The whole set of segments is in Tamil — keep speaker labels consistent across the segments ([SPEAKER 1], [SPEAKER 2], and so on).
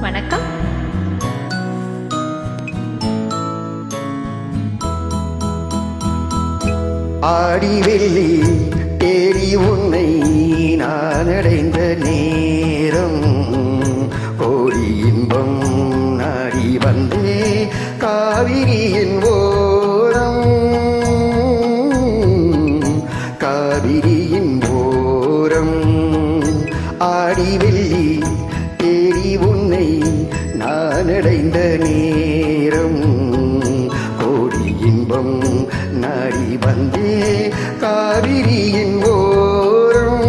[SPEAKER 1] வணக்கம்.
[SPEAKER 2] ஆடி வெள்ளி தேடி உன்னை நான் அடைந்த நேரம் கோடி இன்பம் நாடி வந்தே காவிரியின் ஓரம் காவிரியின் ஓரம் ஆடி வெள்ளி தேடி உன்னை நான் அடைந்த நேரம் கோடி இன்பம் நாடி வந்தே காவிரியின் ஓரம்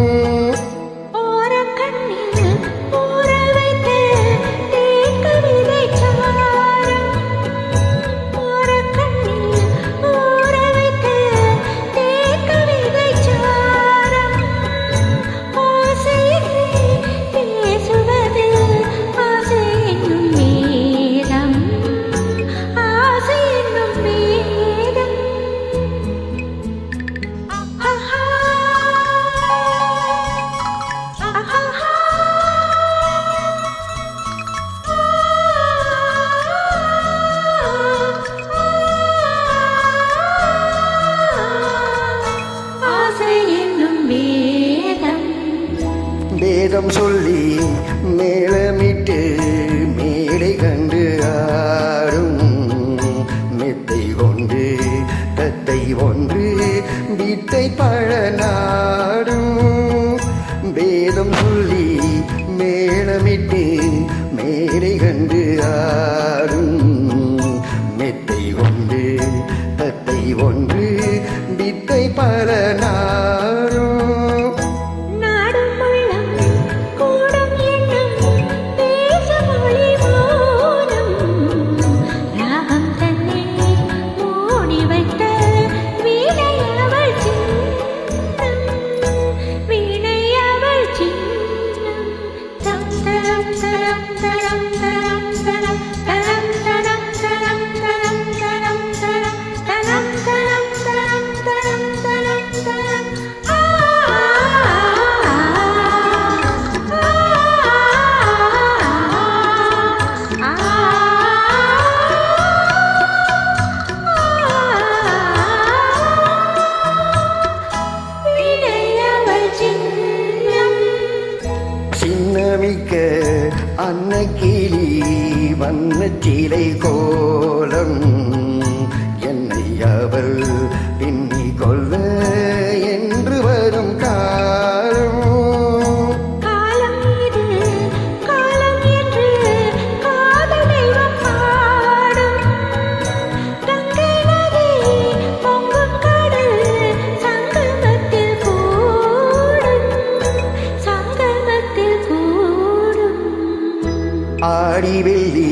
[SPEAKER 2] வேதம் சொல்லி மேளமிட்டு மேடை கண்டு ஆடும் மெத்தை கொண்டு தத்தை ஒன்று வித்தை பழநாடும் வேதம் சொல்லி மேளமிட்டு மேடை கண்டு ஆடும் மெத்தை கொண்டு தத்தை ஒன்று வித்தை பழநாடும் சின்னமிக்க அன்னக்கிளி வண்ணச்சிலை கோலம் என்னை அவள் பின்னி கொள்ள என்று வரும் காலம் ஆடி வெள்ளி